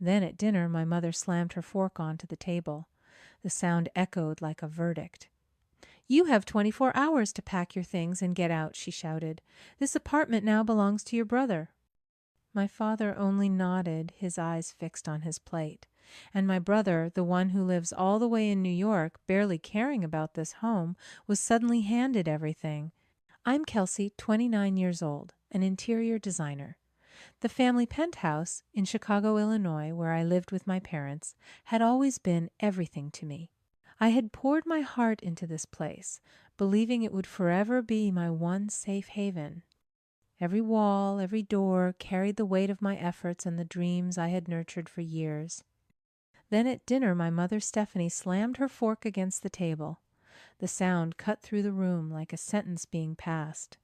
Then at dinner, my mother slammed her fork onto the table. The sound echoed like a verdict. "You have 24 hours to pack your things and get out," she shouted. "This apartment now belongs to your brother." My father only nodded, his eyes fixed on his plate. And my brother, the one who lives all the way in New York, barely caring about this home, was suddenly handed everything. I'm Kelsey, 29 years old, an interior designer. The family penthouse in Chicago, Illinois, where I lived with my parents, had always been everything to me. I had poured my heart into this place, believing it would forever be my one safe haven. Every wall, every door carried the weight of my efforts and the dreams I had nurtured for years. Then at dinner, my mother Stephanie slammed her fork against the table. The sound cut through the room like a sentence being passed.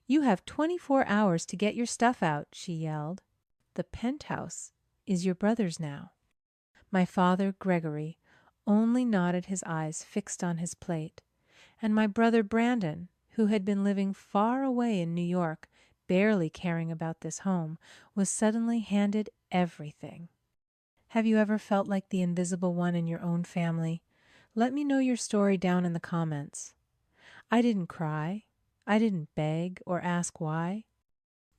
"You have 24 hours to get your stuff out," she yelled. "The penthouse is your brother's now." My father, Gregory, only nodded, his eyes fixed on his plate. And my brother Brandon, who had been living far away in New York, barely caring about this home, was suddenly handed everything. Have you ever felt like the invisible one in your own family? Let me know your story down in the comments. I didn't cry. I didn't beg or ask why.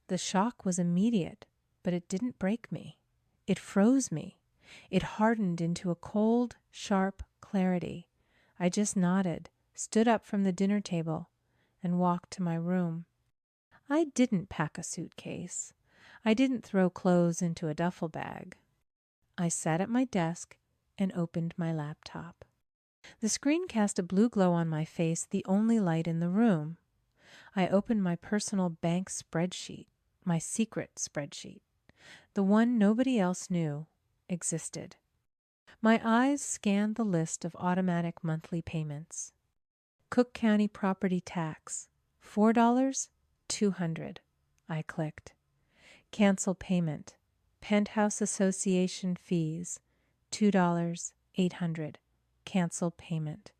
The shock was immediate, but it didn't break me. It froze me. It hardened into a cold, sharp clarity. I just nodded, stood up from the dinner table, and walked to my room. I didn't pack a suitcase. I didn't throw clothes into a duffel bag. I sat at my desk and opened my laptop. The screen cast a blue glow on my face, the only light in the room. I opened my personal bank spreadsheet, my secret spreadsheet, the one nobody else knew existed. My eyes scanned the list of automatic monthly payments. Cook County property tax, $4, $200. I clicked. Cancel payment. Penthouse Association fees, $2, $800. Cancel payment.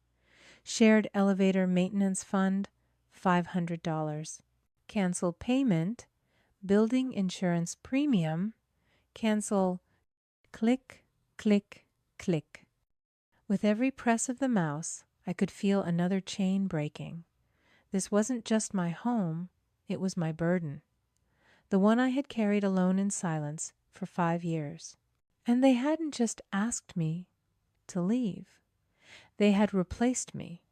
Shared elevator maintenance fund, $500. Cancel payment. Building insurance premium. Cancel. Click, click, click. With every press of the mouse, I could feel another chain breaking. This wasn't just my home, it was my burden. The one I had carried alone in silence for 5 years. And they hadn't just asked me to leave. They had replaced me.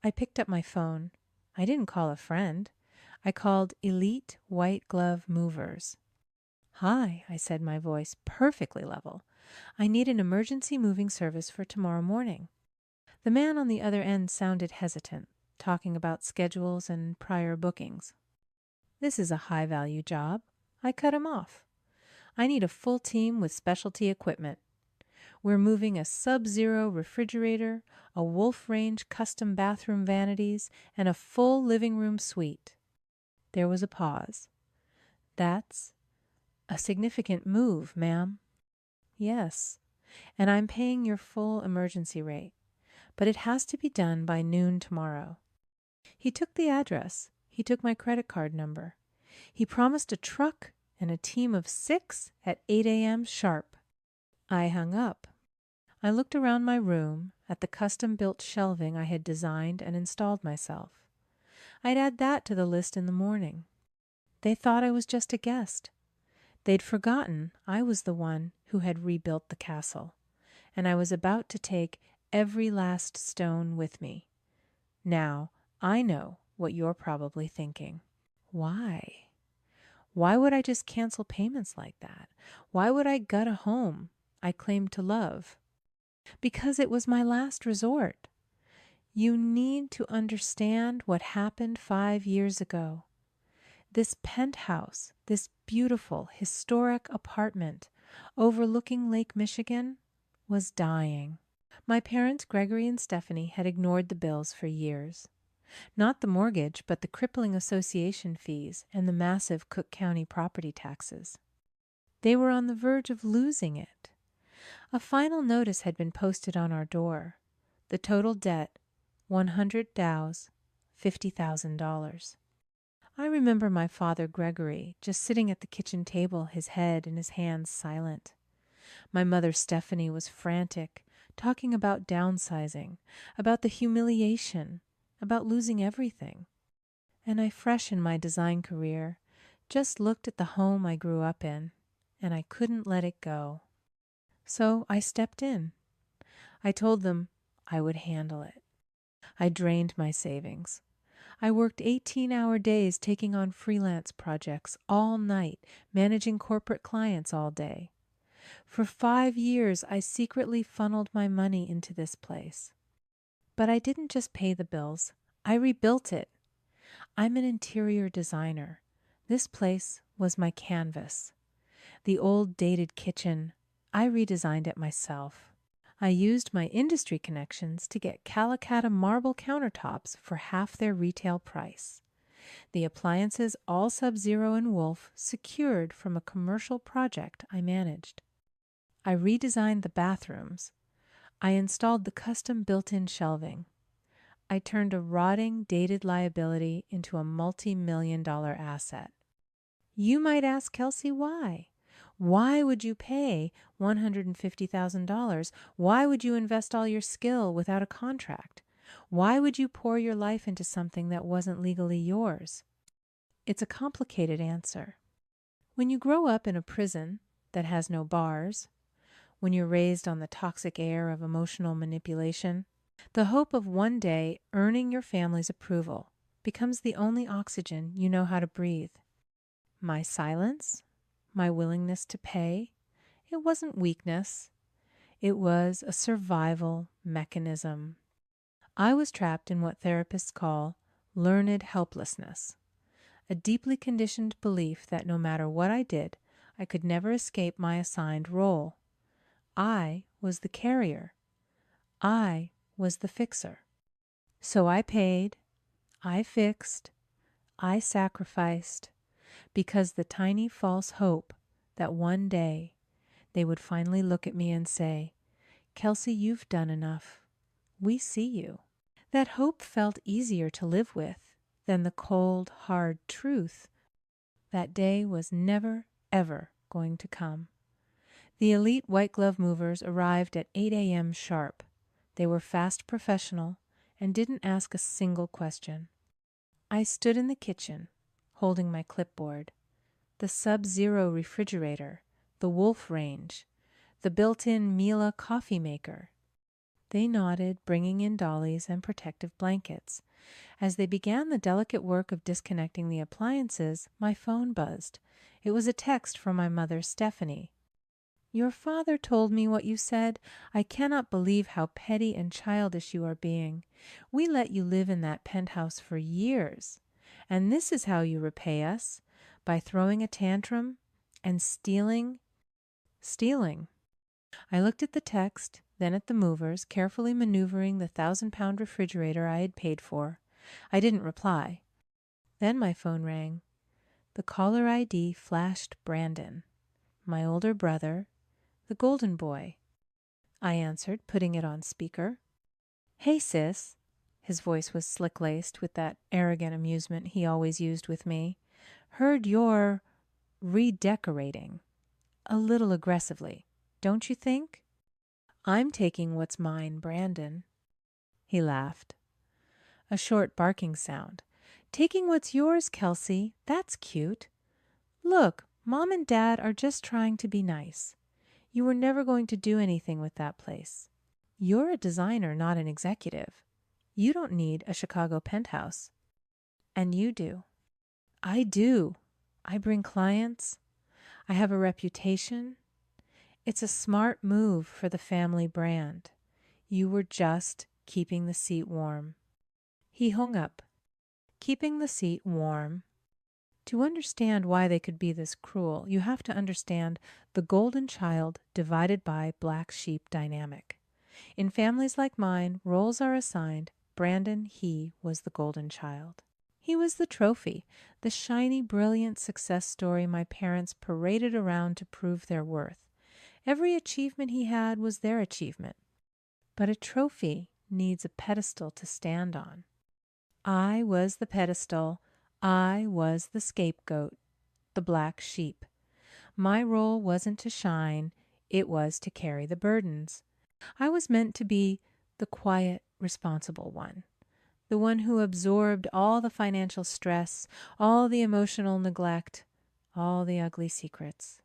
I picked up my phone. I didn't call a friend. I called Elite White Glove Movers. "Hi," I said, my voice perfectly level. "I need an emergency moving service for tomorrow morning." The man on the other end sounded hesitant, talking about schedules and prior bookings. "This is a high-value job." I cut him off. "I need a full team with specialty equipment. We're moving a Sub-Zero refrigerator, a Wolf Range custom bathroom vanities, and a full living room suite." There was a pause. "That's a significant move, ma'am." "Yes, and I'm paying your full emergency rate, but it has to be done by noon tomorrow." He took the address. He took my credit card number. He promised a truck and a team of 6 at 8 a.m. sharp. I hung up. I looked around my room at the custom-built shelving I had designed and installed myself. I'd add that to the list in the morning. They thought I was just a guest. They'd forgotten I was the one who had rebuilt the castle, and I was about to take every last stone with me. Now, I know what you're probably thinking. Why? Why would I just cancel payments like that? Why would I gut a home I claimed to love? Because it was my last resort. You need to understand what happened 5 years ago. This penthouse, this beautiful, historic apartment overlooking Lake Michigan, was dying. My parents, Gregory and Stephanie, had ignored the bills for years. Not the mortgage, but the crippling association fees and the massive Cook County property taxes. They were on the verge of losing it. A final notice had been posted on our door. The total debt, 100 dows, $50,000. I remember my father, Gregory, just sitting at the kitchen table, his head in his hands, silent. My mother, Stephanie, was frantic, talking about downsizing, about the humiliation, about losing everything. And I, fresh in my design career, just looked at the home I grew up in, and I couldn't let it go. So I stepped in. I told them I would handle it. I drained my savings. I worked 18-hour days taking on freelance projects all night, managing corporate clients all day. For 5 years, I secretly funneled my money into this place. But I didn't just pay the bills. I rebuilt it. I'm an interior designer. This place was my canvas. The old dated kitchen, I redesigned it myself. I used my industry connections to get Calacatta marble countertops for half their retail price. The appliances all Sub-Zero and Wolf secured from a commercial project I managed. I redesigned the bathrooms. I installed the custom built-in shelving. I turned a rotting, dated liability into a multi-million-dollar asset. You might ask, Kelsey, why? Why would you pay $150,000? Why would you invest all your skill without a contract? Why would you pour your life into something that wasn't legally yours? It's a complicated answer. When you grow up in a prison that has no bars, when you're raised on the toxic air of emotional manipulation, the hope of one day earning your family's approval becomes the only oxygen you know how to breathe. My silence, my willingness to pay, it wasn't weakness. It was a survival mechanism. I was trapped in what therapists call learned helplessness, a deeply conditioned belief that no matter what I did, I could never escape my assigned role. I was the carrier. I was the fixer. So I paid, I fixed, I sacrificed, because the tiny false hope that one day they would finally look at me and say, Kelsey, you've done enough. We see you. That hope felt easier to live with than the cold, hard truth. That day was never, ever going to come. The elite white glove movers arrived at 8 a.m. sharp. They were fast professional and didn't ask a single question. I stood in the kitchen, holding my clipboard. The Sub-Zero refrigerator, the Wolf range, the built-in Miele coffee maker. They nodded, bringing in dollies and protective blankets. As they began the delicate work of disconnecting the appliances, my phone buzzed. It was a text from my mother, Stephanie. Your father told me what you said. I cannot believe how petty and childish you are being. We let you live in that penthouse for years. And this is how you repay us, by throwing a tantrum and stealing. I looked at the text, then at the movers, carefully maneuvering the 1,000-pound refrigerator I had paid for. I didn't reply. Then my phone rang. The caller ID flashed Brandon, my older brother, the golden boy. I answered, putting it on speaker. Hey, sis. His voice was slick-laced with that arrogant amusement he always used with me. Heard you're redecorating. A little aggressively, don't you think? I'm taking what's mine, Brandon. He laughed. A short barking sound. Taking what's yours, Kelsey. That's cute. Look, Mom and Dad are just trying to be nice. You were never going to do anything with that place. You're a designer, not an executive. You don't need a Chicago penthouse. And you do. I do. I bring clients. I have a reputation. It's a smart move for the family brand. You were just keeping the seat warm. He hung up. Keeping the seat warm. To understand why they could be this cruel, you have to understand the golden child divided by black sheep dynamic. In families like mine, roles are assigned. Brandon, he was the golden child. He was the trophy, the shiny, brilliant success story my parents paraded around to prove their worth. Every achievement he had was their achievement. But a trophy needs a pedestal to stand on. I was the pedestal. I was the scapegoat, the black sheep. My role wasn't to shine, It was to carry the burdens. I was meant to be the quiet, responsible one, the one who absorbed all the financial stress, all the emotional neglect, all the ugly secrets.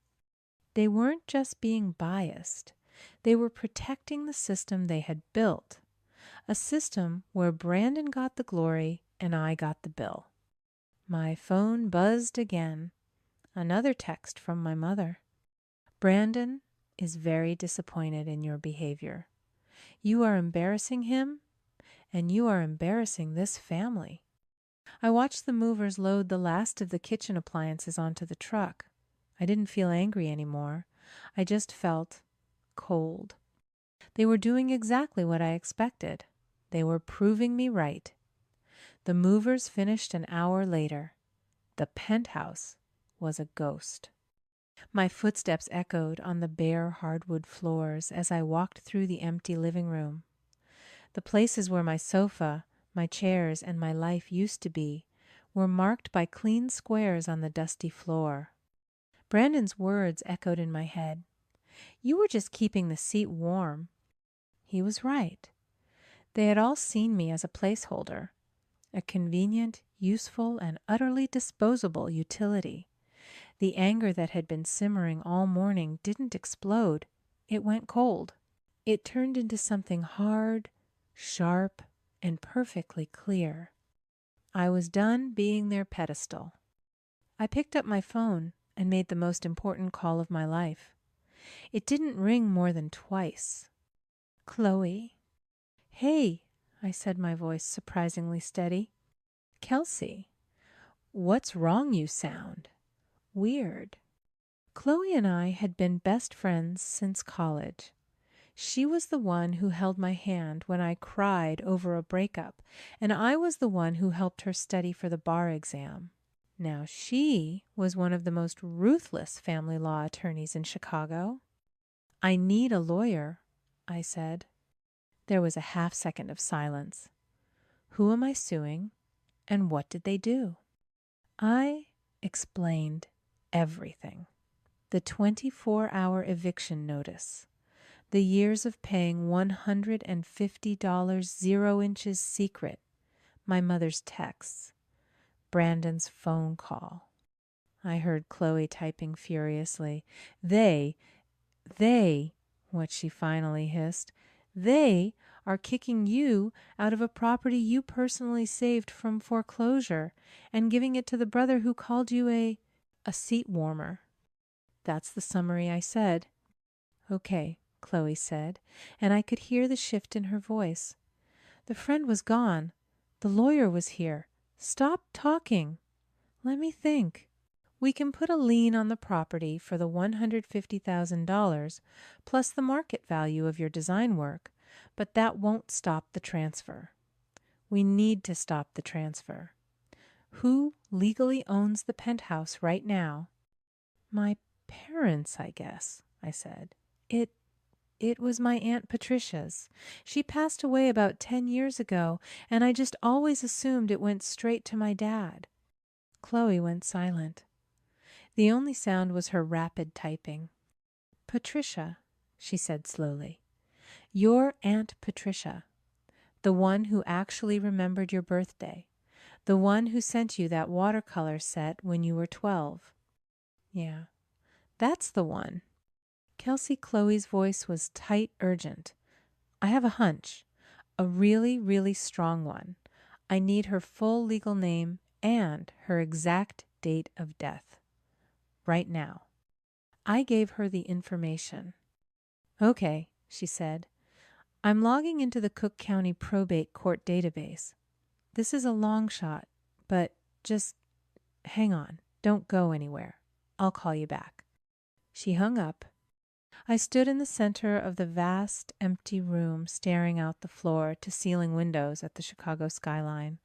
They weren't just being biased. They were protecting the system they had built, a system where Brandon got the glory and I got the bill. My phone buzzed again. Another text from my mother. Brandon is very disappointed in your behavior. You are embarrassing him, and you are embarrassing this family. I watched the movers load the last of the kitchen appliances onto the truck. I didn't feel angry anymore. I just felt cold. They were doing exactly what I expected. They were proving me right. The movers finished an hour later. The penthouse was a ghost. My footsteps echoed on the bare hardwood floors as I walked through the empty living room. The places where my sofa, my chairs, and my life used to be were marked by clean squares on the dusty floor. Brandon's words echoed in my head. You were just keeping the seat warm. He was right. They had all seen me as a placeholder, a convenient, useful, and utterly disposable utility. The anger that had been simmering all morning didn't explode. It went cold. It turned into something hard, sharp, and perfectly clear. I was done being their pedestal. I picked up my phone and made the most important call of my life. It didn't ring more than twice. Chloe. Hey, I said, my voice surprisingly steady. Kelsey. What's wrong, you sound? Weird. Chloe and I had been best friends since college. She was the one who held my hand when I cried over a breakup, and I was the one who helped her study for the bar exam. Now she was one of the most ruthless family law attorneys in Chicago. I need a lawyer, I said. There was a half-second of silence. Who am I suing, and what did they do? I explained everything. The 24-hour eviction notice, the years of paying $150 0 inches secret, my mother's texts, Brandon's phone call. I heard Chloe typing furiously. They, what she finally hissed, they are kicking you out of a property you personally saved from foreclosure and giving it to the brother who called you a seat warmer. That's the summary I said. Okay, Chloe said, and I could hear the shift in her voice. The friend was gone. The lawyer was here. Stop talking. Let me think. We can put a lien on the property for the $150,000 plus the market value of your design work, but that won't stop the transfer. We need to stop the transfer. Who legally owns the penthouse right now? My parents, I guess, I said. It was my Aunt Patricia's. She passed away about 10 years ago, and I just always assumed it went straight to my dad. Chloe went silent. The only sound was her rapid typing. Patricia, she said slowly. Your Aunt Patricia, the one who actually remembered your birthday, the one who sent you that watercolor set when you were 12. Yeah, that's the one. Kelsey Chloe's voice was tight, urgent. I have a hunch, a really, really strong one. I need her full legal name and her exact date of death. Right now. I gave her the information. Okay, she said. I'm logging into the Cook County Probate Court database. This is a long shot, but just hang on. Don't go anywhere. I'll call you back. She hung up. I stood in the center of the vast, empty room, staring out the floor-to-ceiling windows at the Chicago skyline.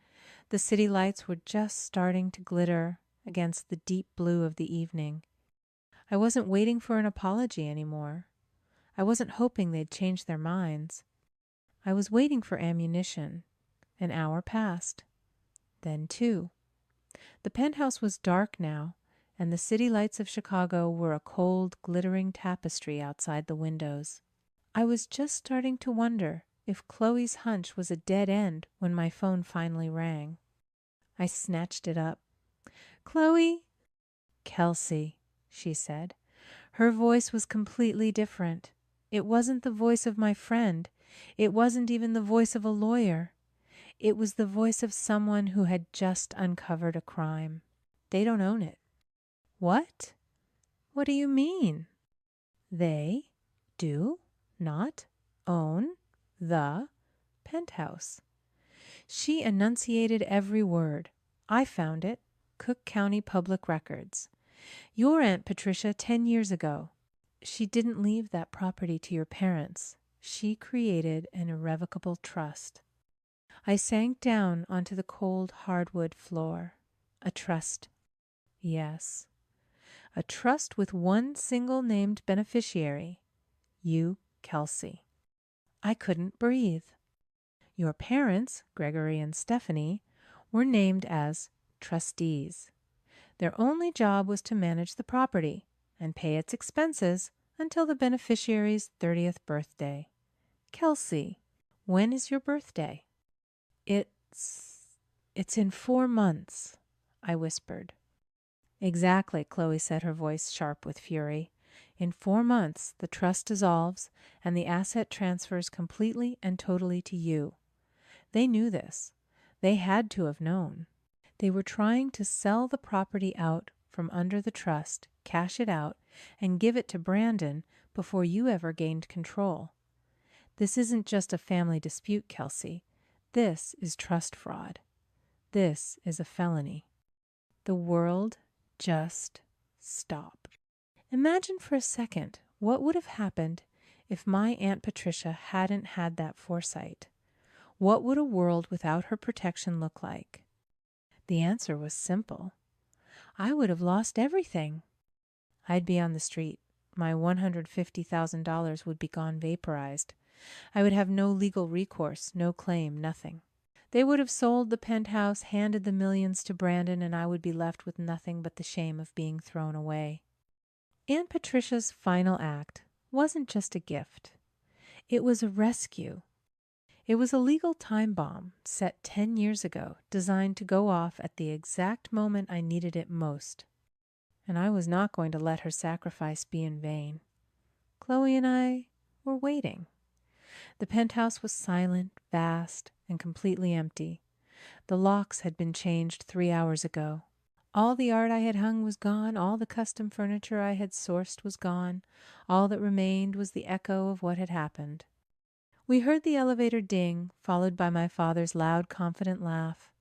The city lights were just starting to glitter against the deep blue of the evening. I wasn't waiting for an apology anymore. I wasn't hoping they'd change their minds. I was waiting for ammunition. An hour passed. Then 2. The penthouse was dark now, and the city lights of Chicago were a cold, glittering tapestry outside the windows. I was just starting to wonder if Chloe's hunch was a dead end when my phone finally rang. I snatched it up. "Chloe?" "Kelsey," she said. Her voice was completely different. It wasn't the voice of my friend. It wasn't even the voice of a lawyer. It was the voice of someone who had just uncovered a crime. "They don't own it." "What? What do you mean?" "They do not own the penthouse." She enunciated every word. I found it. Cook County Public Records. "Your Aunt Patricia 10 years ago. She didn't leave that property to your parents. She created an irrevocable trust." I sank down onto the cold hardwood floor. A trust. Yes. A trust with one single named beneficiary. You, Kelsey. I couldn't breathe. Your parents, Gregory and Stephanie, were named as trustees. Their only job was to manage the property and pay its expenses until the beneficiary's 30th birthday. "Kelsey, when is your birthday?" It's in 4 months," I whispered. "Exactly," Chloe said, her voice sharp with fury. "In 4 months, the trust dissolves and the asset transfers completely and totally to you." They knew this. They had to have known. They were trying to sell the property out from under the trust, cash it out, and give it to Brandon before you ever gained control. This isn't just a family dispute, Kelsey. This is trust fraud. This is a felony. The world just stopped. Imagine for a second what would have happened if my Aunt Patricia hadn't had that foresight. What would a world without her protection look like? The answer was simple. I would have lost everything. I'd be on the street. My $150,000 would be gone vaporized. I would have no legal recourse, no claim, nothing. They would have sold the penthouse, handed the millions to Brandon, and I would be left with nothing but the shame of being thrown away. Aunt Patricia's final act wasn't just a gift. It was a rescue. It was a legal time bomb set 10 years ago, designed to go off at the exact moment I needed it most. And I was not going to let her sacrifice be in vain. Chloe and I were waiting. The penthouse was silent, vast, and completely empty. The locks had been changed 3 hours ago. All the art I had hung was gone. All the custom furniture I had sourced was gone. All that remained was the echo of what had happened. We heard the elevator ding, followed by my father's loud, confident laugh.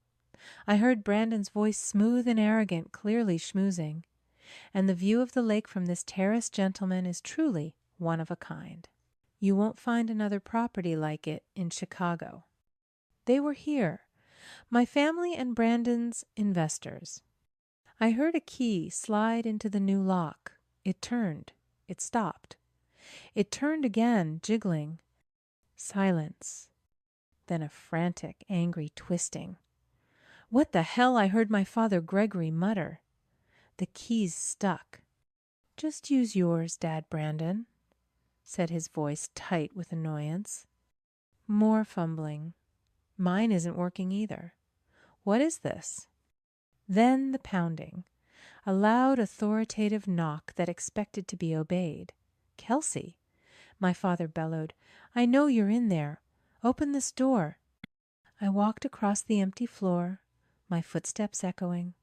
I heard Brandon's voice, smooth and arrogant, clearly schmoozing. And the view of the lake from this terraced gentleman is truly one of a kind. You won't find another property like it in Chicago. They were here, my family and Brandon's investors. I heard a key slide into the new lock. It turned. It stopped. It turned again, jiggling. Silence. Then a frantic, angry twisting. "What the hell?" I heard my father Gregory mutter. The keys stuck. "Just use yours, Dad Brandon," said his voice tight with annoyance. More fumbling. "Mine isn't working either. What is this?" Then the pounding. A loud, authoritative knock that expected to be obeyed. "Kelsey," my father bellowed, "I know you're in there. Open this door." I walked across the empty floor, my footsteps echoing.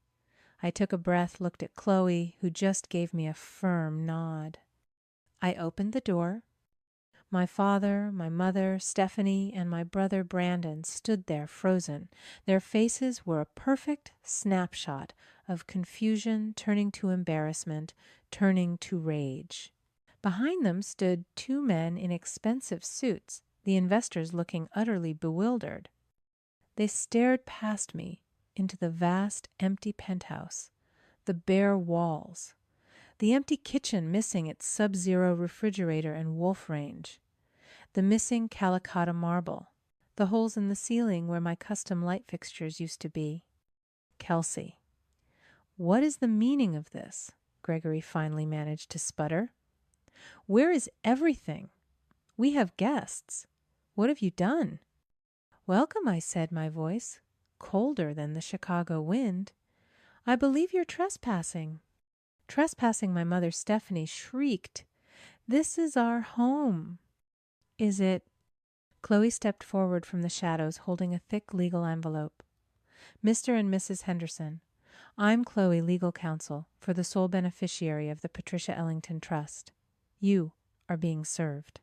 I took a breath, looked at Chloe, who just gave me a firm nod. I opened the door. My father, my mother, Stephanie, and my brother Brandon stood there frozen. Their faces were a perfect snapshot of confusion turning to embarrassment, turning to rage. Behind them stood 2 men in expensive suits, the investors looking utterly bewildered. They stared past me into the vast, empty penthouse, the bare walls, the empty kitchen missing its sub-zero refrigerator and wolf range, the missing Calicotta marble, the holes in the ceiling where my custom light fixtures used to be. Kelsey. What is the meaning of this? Gregory finally managed to sputter. Where is everything? We have guests. What have you done? Welcome, I said, my voice colder than the Chicago wind. I believe you're trespassing. Trespassing, my mother Stephanie shrieked. This is our home. Is it? Chloe stepped forward from the shadows, holding a thick legal envelope. Mr. and Mrs. Henderson, I'm Chloe, legal counsel for the sole beneficiary of the Patricia Ellington Trust. You are being served.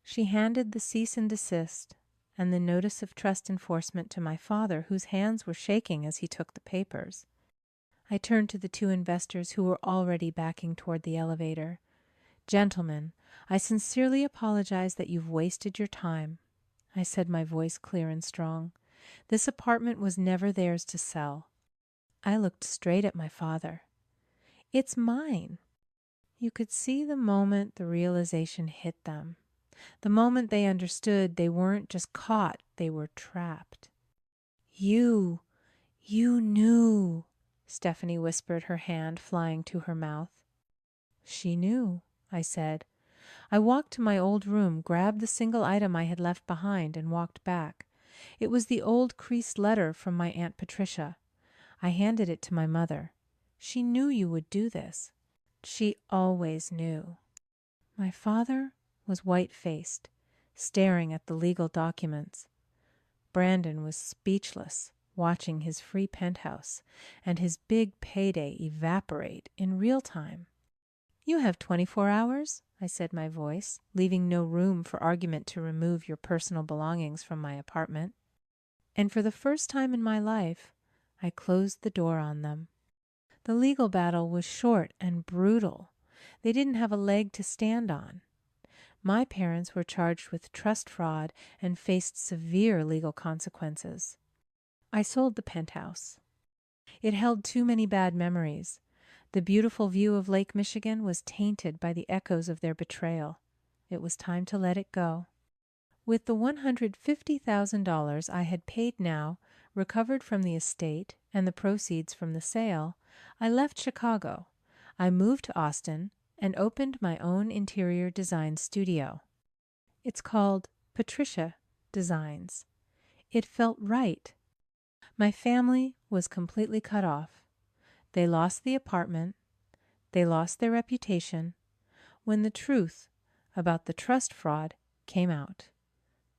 She handed the cease and desist and the notice of trust enforcement to my father, whose hands were shaking as he took the papers. I turned to the two investors who were already backing toward the elevator. Gentlemen, I sincerely apologize that you've wasted your time. I said, my voice clear and strong. This apartment was never theirs to sell. I looked straight at my father. It's mine. You could see the moment the realization hit them. The moment they understood they weren't just caught, they were trapped. You knew, Stephanie whispered, her hand flying to her mouth. She knew, I said. I walked to my old room, grabbed the single item I had left behind, and walked back. It was the old creased letter from my Aunt Patricia. I handed it to my mother. She knew you would do this. She always knew. My father was white-faced, staring at the legal documents. Brandon was speechless, watching his free penthouse and his big payday evaporate in real time. You have 24 hours, I said, my voice, leaving no room for argument to remove your personal belongings from my apartment. And for the first time in my life, I closed the door on them. The legal battle was short and brutal. They didn't have a leg to stand on. My parents were charged with trust fraud and faced severe legal consequences. I sold the penthouse. It held too many bad memories. The beautiful view of Lake Michigan was tainted by the echoes of their betrayal. It was time to let it go. With the $150,000 I had paid now, recovered from the estate, and the proceeds from the sale, I left Chicago. I moved to Austin and opened my own interior design studio. It's called Patricia Designs. It felt right. My family was completely cut off. They lost the apartment. They lost their reputation when the truth about the trust fraud came out.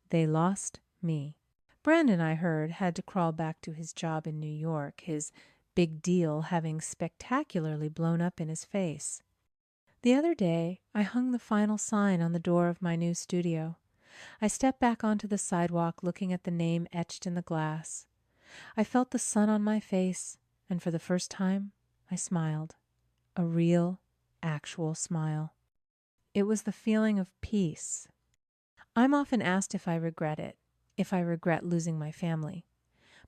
They lost me. Brandon, I heard, had to crawl back to his job in New York, his big deal having spectacularly blown up in his face. The other day, I hung the final sign on the door of my new studio. I stepped back onto the sidewalk, looking at the name etched in the glass. I felt the sun on my face, and for the first time, I smiled. A real, actual smile. It was the feeling of peace. I'm often asked if I regret it, if I regret losing my family.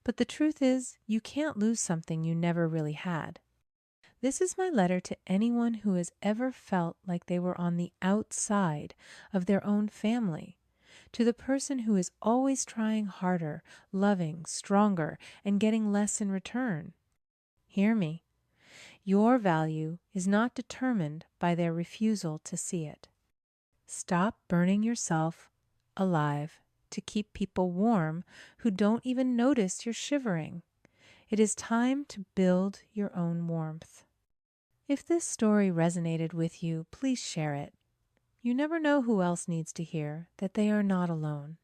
But the truth is, you can't lose something you never really had. This is my letter to anyone who has ever felt like they were on the outside of their own family, to the person who is always trying harder, loving, stronger, and getting less in return. Hear me. Your value is not determined by their refusal to see it. Stop burning yourself alive to keep people warm who don't even notice you're shivering. It is time to build your own warmth. If this story resonated with you, please share it. You never know who else needs to hear that they are not alone.